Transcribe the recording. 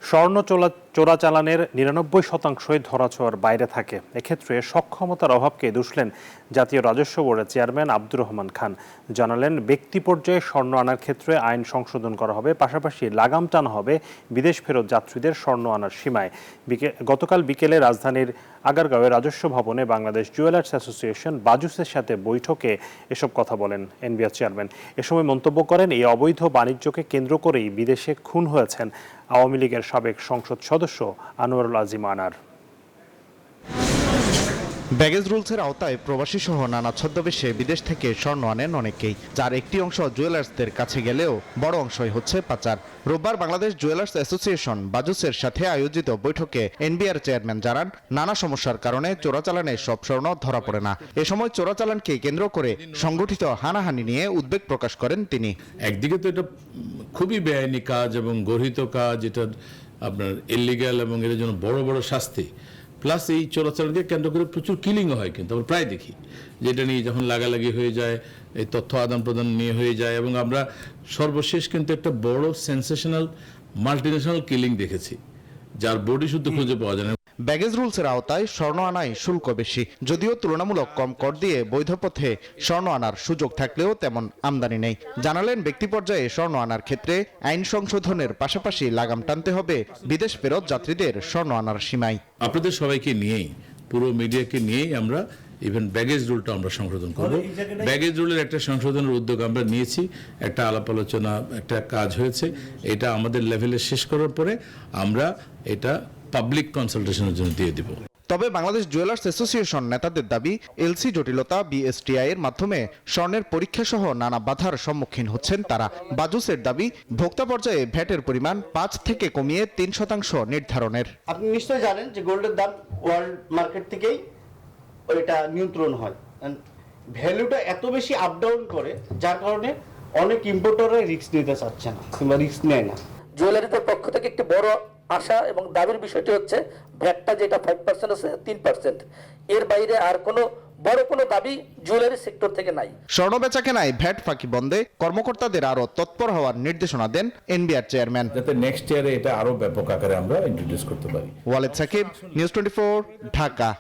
স্বর্ণ চোরাচালানের ৯৯%ই ধরাছোঁয়ার বাইরে থাকে। এক্ষেত্রে সক্ষমতার অভাবকে দুষলেন জাতীয় রাজস্ব বোর্ডের চেয়ারম্যান আব্দুর রহমান খান। জানালেন, ব্যক্তি পর্যায়ে স্বর্ণ আনার ক্ষেত্রে আইন সংশোধন করা হবে, পাশাপাশি লাগাম টানা হবে বিদেশ ফেরত যাত্রীদের স্বর্ণ আনার সীমায়। গতকাল বিকেলে রাজধানীর আগারগাঁওয়ে রাজস্ব ভবনে বাংলাদেশ জুয়েলার্স অ্যাসোসিয়েশন বাজুসের সাথে বৈঠকে এসব কথা বলেন এনবিআর চেয়ারম্যান। এ সময় মন্তব্য করেন, এই অবৈধ বাণিজ্যকে কেন্দ্র করেই বিদেশে খুন হয়েছেন আওয়ামী লীগের সাবেক সংসদ সদস্য আনোয়ারুল আজিম আনার। ব্যাগেজ রুলসের আওতায় প্রবাসী সহ নানা ছদ্মবেশে বিদেশ থেকে স্বর্ণ আনেন অনেকেই, যার একটি অংশ জুয়েলার্সদের কাছে গেলেও বড় অংশই হচ্ছে পাচার। রোববার বাংলাদেশ জুয়েলার্স অ্যাসোসিয়েশন বাজুসের সাথে আয়োজিত বৈঠকে এনবিআর চেয়ারম্যান জানান, নানা সমস্যার কারণে চোরাচালানে সব স্বর্ণ ধরা পড়ে না। এ সময় চোরাচালানকে কেন্দ্র করে সংগঠিত হানাহানি নিয়ে উদ্বেগ প্রকাশ করেন তিনি। একদিকে তো এটা খুবই বেআইনি কাজ এবং গর্হিত কাজ, এটা আপনার ইলিগ্যাল এবং এর জন্য বড় বড় শাস্তি, প্লাস এই চোরাচালানকে কেন্দ্র করে প্রচুর কিলিংও হয়, কিন্তু আমরা প্রায় দেখি যেটা নিয়ে যখন লাগালাগি হয়ে যায়, এই তথ্য আদান প্রদান নিয়ে হয়ে যায়, এবং আমরা সর্বশেষ কিন্তু একটা বড় সেন্সেশনাল মাল্টিনেশনাল কিলিং দেখেছি, যার বডি শুদ্ধ খুঁজে পাওয়া যায় না। ব্যাগেজ রুলসের আওতায় স্বর্ণ আনায় শুল্ক বেশি, যদিও তুলনামূলক কম কর দিয়ে বৈধ পথে স্বর্ণ আনার সুযোগ থাকলেও তেমন আমদানি নেই। জানালেন, ব্যক্তি পর্যায়ে স্বর্ণ আনার ক্ষেত্রে আইন সংশোধনের পাশাপাশি লাগাম টানতে হবে বিদেশ ফেরত যাত্রীদের স্বর্ণ আনার সীমায়। আপনাদের সবাইকে নিয়েই, পুরো মিডিয়াকে নিয়েই আমরা ইভেন ব্যাগেজ রুলটা আমরা সংশোধন করব। ব্যাগেজ রুলের একটা সংশোধনের উদ্যোগ আমরা নিয়েছি, একটা আলাপ আলোচনা, একটা কাজ হয়েছে। এটা আমাদের লেভেলে শেষ করার পরে আমরা এটা পাবলিক কনসালটেশনের জন্য দিয়ে দিব। তবে বাংলাদেশ জুয়েলার্স অ্যাসোসিয়েশন নেতাদের দাবি, এলসি জটিলতা, বিএসটিআই এর মাধ্যমে স্বর্ণের পরীক্ষা সহ নানা বাধার সম্মুখীন হচ্ছেন তারা। বাজুসের দাবি, ভোক্তা পর্যায়ে ভ্যাটের পরিমাণ 5 থেকে কমিয়ে 3% নির্ধারণের। আপনি নিশ্চয়ই জানেন যে গোল্ডের দাম ওয়ার্ল্ড মার্কেট থেকেই ওইটা নিয়ন্ত্রণ হয়। ভ্যালুটা এত বেশি আপ ডাউন করে, যার কারণে অনেক ইম্পোর্টাররা রিস্ক নিতে চাচ্ছে না কিংবা রিস্ক নেয় না। জুয়েলারিদের পক্ষ থেকে একটি বড় আশা এবং দাবির বিষয়টি হচ্ছে ভ্যাটটা যেটা 5% আছে 3%, এর বাইরে আর কোনো বড় কোনো দাবি জুয়েলারি সেক্টর থেকে নাই। স্বর্ণ বেচা কেনায় ভ্যাট ফাঁকি বন্ধে কর্মকর্তাদের আরো তৎপর হওয়ার নির্দেশনা দেন এনবিআর চেয়ারম্যান, যাতে নেক্সট ইয়ারে এটা আরো ব্যাপক আকারে আমরা ইন্ট্রোডিউস করতে পারি। ওয়ালেদ সাকিব, নিউজ 24, ঢাকা।